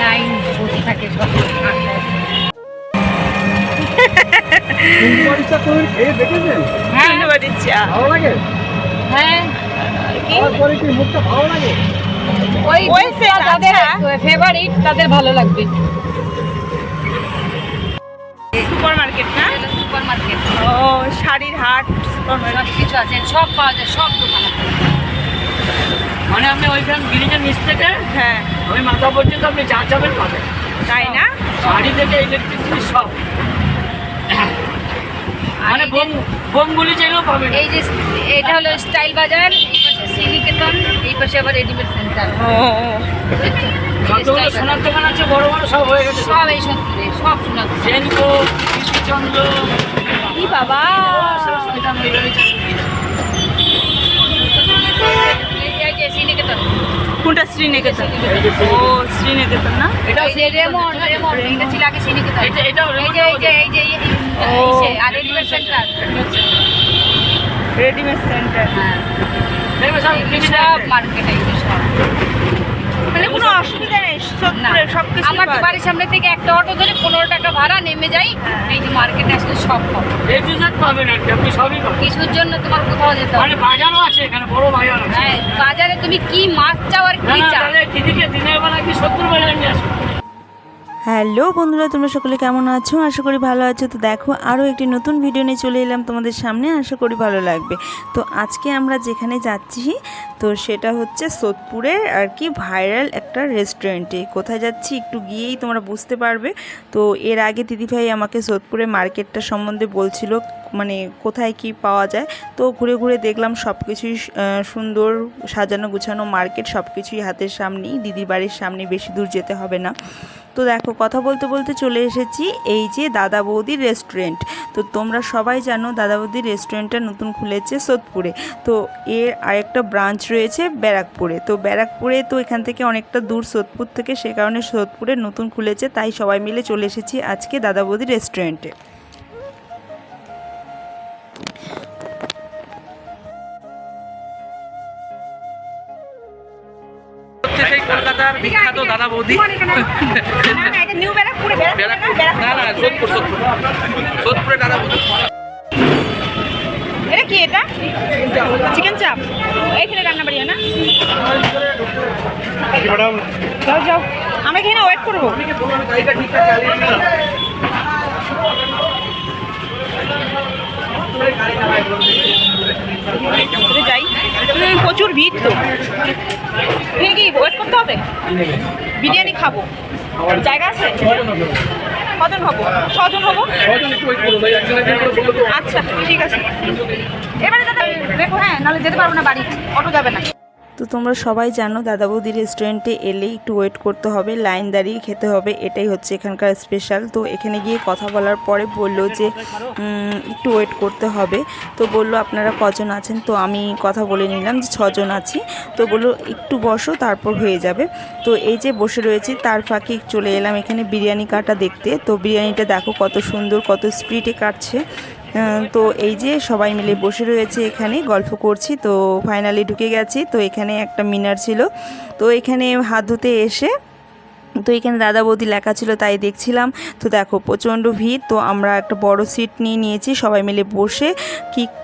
Line বসে থাকে সব হ্যাঁ ওই যাদের ফেভারিট তাদের ভালো লাগবে। সুপার মার্কেট না? সুপার মার্কেট, ও শাড়ির হাট, সব কিছু আছে, সব পাওয়া যায়, সব দোকান আছে। মানে আপনি ওইখান ব্রিজের নিচ থেকে হ্যাঁ ওই মাথা পর্যন্ত আপনি যা যাবেন পাবেন, তাই না? শাড়ি থেকে ইলেকট্রিক জিনিস সব, মানে বোমগুলি চাইলেও পাবেন। এই যে এটা হলো স্টাইল বাজার, এই পাশে শ্রীনিকেতন, এই পাশে আবার রেডিমেড সেন্টার। যতগুলো সোনার দোকান আছে বড় বড় সব হয়ে গেছে, সব এই সত্যি সব সোনার দোকান। সেনকো, কৃষ্ণচন্দ্র, কি বাবা, এই যে শ্রীনিকেতন, কোনটা? শ্রীনিকেতন। ও শ্রীনিকেতন না? এটাও এই যে রেমন্ড, এটা ছিল আগে শ্রীনিকেতন। এটাও এই যে আর রেডিমেড সেন্টার, রেডিমেড সেন্টার। হ্যাঁ দেখবে সব সব মার্কেট, এই যে সব। মানে কোনো অসুবিধা নেই, না, সব কিছু আমার তো বাড়ির সামনে থেকে একটা অটো ধরে 15 টাকা ভাড়া নেমে যাই, এই যে মার্কেটে আসলে সব পাবো। এক্সিজেট পাবেন আর কি, আপনি সবই পাবেন। কিছুর জন্য তোমার কোথাও যেতে হবে মানে বাজারও আছে এখানে, বড় বাজার আছে। হ্যাঁ, বাজারে তুমি কি মাছ চাও আর না কি না, চাও। তাহলে দিদিকে দিনের বেলা কি 70 বাজার নিয়ে আসবে। হ্যালো বন্ধুরা, তোমরা সকলে কেমন আছো? আশা করি ভালো আছো। তো দেখো, আরও একটি নতুন ভিডিও নিয়ে চলে এলাম তোমাদের সামনে, আশা করি ভালো লাগবে। তো আজকে আমরা যেখানে যাচ্ছি তো সেটা হচ্ছে সোদপুরের আর কি ভাইরাল একটা রেস্টুরেন্টে। কোথায় যাচ্ছি একটু গিয়েই তোমরা বুঝতে পারবে। তো এর আগে দিদিভাই আমাকে সোদপুরের মার্কেটটা সম্বন্ধে বলছিল, মানে কোথায় কি পাওয়া যায়। তো ঘুরে ঘুরে দেখলাম সব কিছুই সুন্দর সাজানো গুছানো মার্কেট, সব কিছুই হাতের সামনেই, দিদির বাড়ির সামনে, বেশি দূর যেতে হবে না। তো দেখো, কথা বলতে বলতে চলে এসেছি এই যে দাদা বৌদির রেস্টুরেন্ট। তো তোমরা সবাই জানো দাদা বৌদির রেস্টুরেন্টটা নতুন খুলেছে সোদপুরে। তো এর আরেকটা ব্রাঞ্চ রয়েছে ব্যারাকপুরে। তো ব্যারাকপুরে তো এখান থেকে অনেকটা দূর সোদপুর থেকে, সে কারণে সোদপুরে নতুন খুলেছে, তাই সবাই মিলে চলে এসেছি আজকে দাদা বৌদির রেস্টুরেন্টে। সেই কলকাতার বিখ্যাত দাদা বৌদি। না না, এটা নিউ ব্যারাকপুরে, না না, সোদপুরে দাদা বৌদি। এটা কি? এটা চিকেন চাপ, এইখানে রান্না বাড়ি না? যাও যাও, আমরা এখানে ওয়েট করবো। যাই, প্রচুর ভিড় তো, এখানে কি ওয়েট করতে হবে? বিরিয়ানি খাবো, জায়গা আছে? কজন হবো? 6 জন হবো। আচ্ছা ঠিক আছে, এবারে দাদা দেখো, হ্যাঁ নাহলে যেতে পারবো না বাড়ি, অটো যাবে না। তো তোমরা সবাই জানো দাদা বৌদি রেস্টুরেন্টে এলেই একটু ওয়েট করতে হবে, লাইন দাঁড়িয়ে খেতে হবে, এটাই হচ্ছে এখানকার স্পেশাল। তো এখানে গিয়ে কথা বলার পরে বললো যে একটু ওয়েট করতে হবে। তো বললো আপনারা কজন আছেন? তো আমি কথা বলে নিলাম যে 6 জন আছি। তো বললো একটু বসো, তারপর হয়ে যাবে। তো এই যে বসে রয়েছি, তার ফাঁকে চলে এলাম এখানে বিরিয়ানি কাটা দেখতে। তো বিরিয়ানিটা দেখো কত সুন্দর, কত স্পিডে কাটছে। তো এই যে সবাই মিলে বসে রয়েছে, এখানে গল্প করছি। তো ফাইনালি ঢুকে গেছি। তো এখানে একটা মিনার ছিল, তো এখানে হাত ধুতে এসে তো এখানে দাদা বৌদি লেখা ছিল, তাই দেখছিলাম। তো দেখো প্রচণ্ড ভিড়। তো আমরা একটা বড় সিট নিয়ে নিয়েছি, সবাই মিলে বসে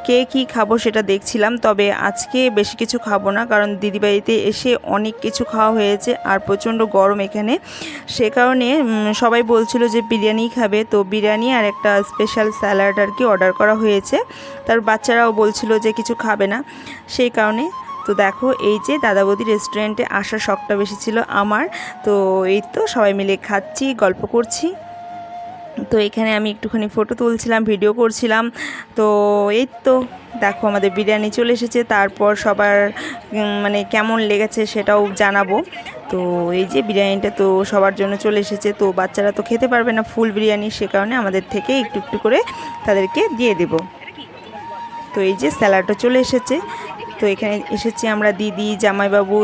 কে কী খাবো সেটা দেখছিলাম। তবে আজকে বেশি কিছু খাবো না, কারণ দিদিবাড়িতে এসে অনেক কিছু খাওয়া হয়েছে আর প্রচণ্ড গরম এখানে, সে কারণে সবাই বলছিল যে বিরিয়ানি খাবে। তো বিরিয়ানি আর একটা স্পেশাল স্যালাড আর কি অর্ডার করা হয়েছে। তার বাচ্চারাও বলছিল যে কিছু খাবে না, সেই কারণে। তো দেখো এই যে দাদা বৌদি রেস্টুরেন্টে আসার শখটা বেশি ছিল আমার। তো এই তো সবাই মিলে খাচ্ছি, গল্প করছি। তো এখানে আমি একটুখানি ফটো তুলছিলাম, ভিডিও করছিলাম। তো এই তো দেখো আমাদের বিরিয়ানি চলে এসেছে। তারপর সবার মানে কেমন লেগেছে সেটাও জানাবো। তো এই যে বিরিয়ানিটা তো সবার জন্য চলে এসেছে। তো বাচ্চারা তো খেতে পারবে না ফুল বিরিয়ানি, সে কারণে আমাদের থেকে একটু একটু করে তাদেরকে দিয়ে দেব। তো এই যে স্যালাডটা চলে এসেছে। তো এখানে এসেছি আমরা দিদি, জামাইবাবু,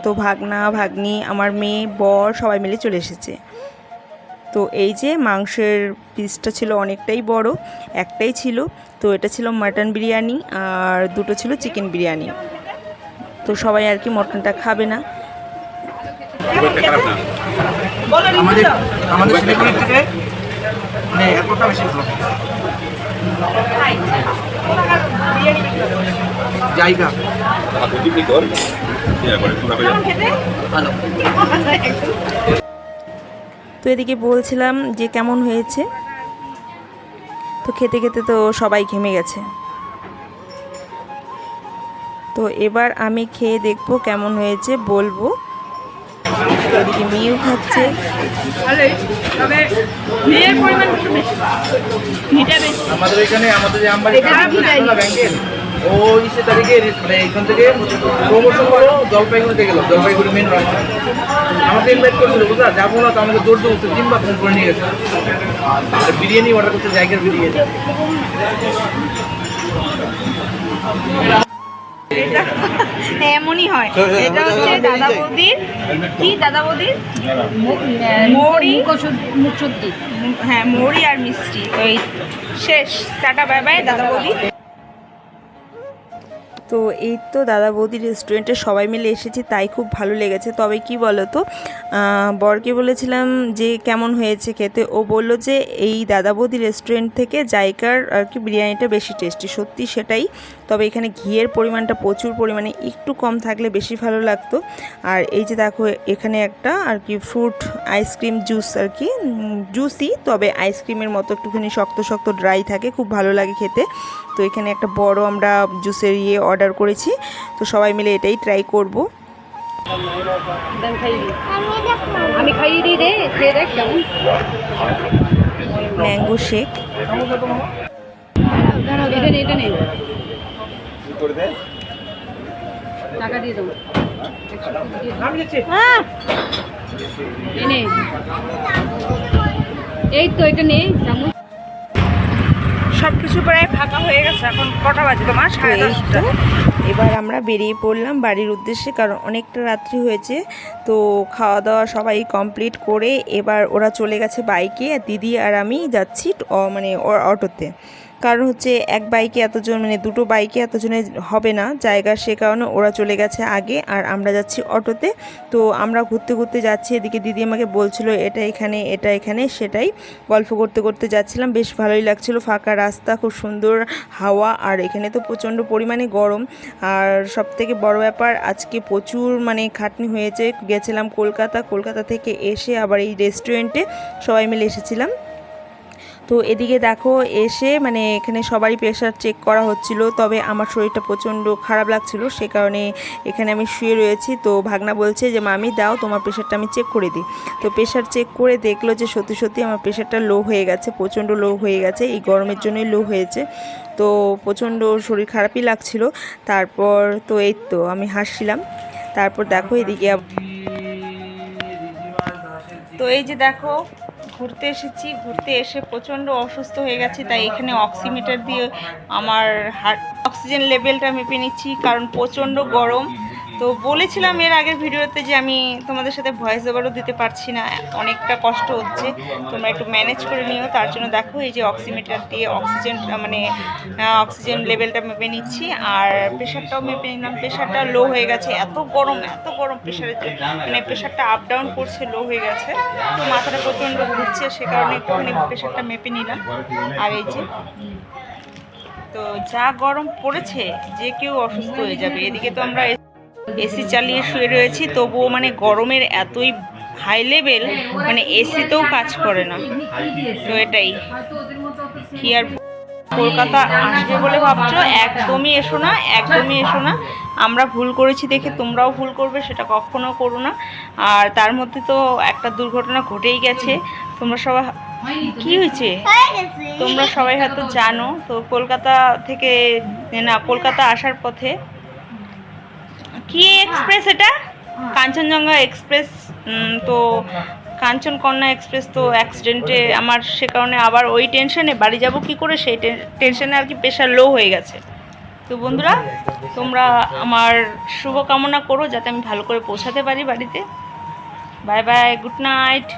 তো ভাগনা, ভাগ্নি, আমার মেয়ে, বর, সবাই মিলে চলে এসেছে। তো এই যে মাংসের পিসটা ছিল অনেকটাই বড়, একটাই ছিল। তো এটা ছিল মাটন বিরিয়ানি আর দুটো ছিল চিকেন বিরিয়ানি। তো সবাই আর কি মটনটা খাবে না। বলো review আমাদের দাও। আমাদের শিলিগুড়ির থেকে মানে এয়ারপোর্টটা বেশি ভালো কোথাকার বিরিয়ানি বিক্রি করো? জায়গা কেমন খেতে? ভালো। তো এদিকে বলছিলাম যে কেমন হয়েছে, তো খেতে খেতে তো সবাই ঘেমে গেছে। তো এবার আমি খেয়ে দেখবো কেমন হয়েছে, বলবো। তো এদিকে মেয়েও খাচ্ছে। ভালোই, তবে ঘিয়ের পরিমাণ একটু বেশি। ঘিটা বেশি। আমাদের এখানে আমাদের যে আমবাড়ি খারাপ নাই। ব্যাংকের ও 19 তারিখে মানে এখান থেকে প্রমোশন করো জলপাইগুড়িতে গেল, জলপাইগুড়ি মেন রাস্তা আমাকে ইনভাইট করেছিল, বুঝলা যাবো না তো আমাকে দৌড় দৌড়তে 3 বার ফোন করে নিয়ে গেছে। আর বিরিয়ানি অর্ডার করতে জায়গার বিরিয়ানি এটা এমনই হয়। এটা হচ্ছে দাদা বৌদির, কি দাদা বৌদির মৌরি, মুখ সত্যি হ্যাঁ মৌরি আর মিষ্টি। তো এই শেষ, টাটা বাই বাই দাদা বৌদি। তো এই তো দাদা বৌদি রেস্টুরেন্টে সবাই মিলে এসেছি, তাই খুব ভালো লেগেছে। তবে কি বলো তো, বরকে বলেছিলাম যে কেমন হয়েছে খেতে, ও বলল যে এই দাদা বৌদি রেস্টুরেন্ট থেকে জায়গার আর কি বিরিয়ানিটা বেশি টেস্টি, সত্যি সেটাই। তবে এখানে ঘিয়ের পরিমাণটা প্রচুর পরিমাণে, একটু কম থাকলে বেশি ভালো লাগতো। আর এই যে দেখো এখানে একটা আর কি ফ্রুট আইসক্রিম জুস আর কি, জুসই তবে আইসক্রিমের মতো একটুখানি শক্ত শক্ত ড্রাই থাকে, খুব ভালো লাগে খেতে। তো এখানে একটা বড় আমরা জুসের অর্ডার করেছি, তো সবাই মিলে এটাই ট্রাই করব। আমি খাইয়ে দিই রে, খেয়ে দেখ কেমন। Mango shake. এটা নে, এটা নে, টাকা দিয়ে দেবো। এনে এই তো এটা নে চামচ। সব কিছু প্রায় ফাঁকা হয়ে গেছে। এখন কটা বাজে তোমার? তো সাড়ে এই 10টা। তো এবার আমরা বেরিয়ে পড়লাম বাড়ির উদ্দেশ্যে, কারণ অনেকটা রাত্রি হয়েছে। তো খাওয়া দাওয়া সবাই কমপ্লিট করে এবার ওরা চলে গেছে বাইকে, আর দিদি আর আমি যাচ্ছি মানে ওর অটোতে। কারণ হচ্ছে এক বাইকে এতজন, মানে দুটো বাইকে এতজনে হবে না জায়গা, সে কারণে ওরা চলে গেছে আগে আর আমরা যাচ্ছি অটোতে। তো আমরা ঘুরতে ঘুরতে যাচ্ছি, এদিকে দিদি আমাকে বলছিল এটা এখানে এটা এখানে, সেটাই গল্প করতে করতে যাচ্ছিলাম। বেশ ভালোই লাগছিল, ফাঁকা রাস্তা, খুব সুন্দর হাওয়া, আর এখানে তো প্রচণ্ড পরিমাণে গরম। আর সবথেকে বড় ব্যাপার, আজকে প্রচুর মানে খাটনি হয়েছে। গেছিলাম কলকাতা থেকে এসে আবার এই রেস্টুরেন্টে সবাই মিলে এসেছিলাম। তো এদিকে দেখো এসে মানে এখানে সবারই প্রেশার চেক করা হচ্ছিল, তবে আমার শরীরটা প্রচণ্ড খারাপ লাগছিল, সে কারণে এখানে আমি শুয়ে রয়েছি। তো ভাগনা বলছে যে মামি দাও তোমার প্রেশারটা আমি চেক করে দিই। তো প্রেশার চেক করে দেখলো যে সত্যি সত্যি আমার প্রেশারটা লো হয়ে গেছে, প্রচণ্ড লো হয়ে গেছে, এই গরমের জন্যই লো হয়েছে। তো প্রচণ্ড শরীর খারাপই লাগছিল। তারপর তো এই তো আমি হাসছিলাম। তারপর দেখো এদিকে তো এই যে দেখো ঘুরতে এসেছি, ঘুরতে এসে প্রচণ্ড অসুস্থ হয়ে গেছি, তাই এখানে অক্সিমিটার দিয়ে আমার হার্ট অক্সিজেন লেভেলটা মেপে নিচ্ছি, কারণ প্রচণ্ড গরম। তো বলেছিলাম এর আগের ভিডিওতে যে আমি তোমাদের সাথে ভয়েস ওভারও দিতে পারছি না, অনেকটা কষ্ট হচ্ছে, তোমরা একটু ম্যানেজ করে নিও। তার জন্য দেখো এই যে অক্সিমিটার দিয়ে অক্সিজেন লেভেলটা মেপে নিচ্ছি, আর প্রেশারটাও মেপে নিলাম। প্রেশারটা লো হয়ে গেছে, এত গরম প্রেশারের মানে প্রেশারটা আপ ডাউন করছে, লো হয়ে গেছে। তো মাথাটা প্রচণ্ড ঘুরছে, সে কারণে একটুখানি প্রেশারটা মেপে নিলাম। আর এই যে তো যা গরম পড়েছে, যে কেউ অসুস্থ হয়ে যাবে। এদিকে তো আমরা এসি চালিয়ে শুয়ে রয়েছি, তবুও মানে গরমের এতই হাই লেভেল, মানে এসিতেও কাজ করে না। তো এটাই কি আর, কলকাতা আসবে বলে ভাবছো, একদমই এসো না, একদমই এসো না। আমরা ভুল করেছি দেখে তোমরাও ভুল করবে, সেটা কখনো করো না। আর তার মধ্যে তো একটা দুর্ঘটনা ঘটেই গেছে, তোমরা সবাই কি হয়েছে তোমরা সবাই হয়তো জানো। তো কলকাতা আসার পথে কি এক্সপ্রেস, এটা কাঞ্চনজঙ্ঘা এক্সপ্রেস, তো কাঞ্চনকন্যা এক্সপ্রেস তো অ্যাক্সিডেন্টে আমার, সে কারণে আবার ওই টেনশনে বাড়ি যাব কি করে, সেই টেনশনে আর কি প্রেশার লো হয়ে গেছে। তো বন্ধুরা তোমরা আমার শুভকামনা করো যাতে আমি ভালো করে পৌঁছাতে পারি বাড়িতে। Bye bye, good night.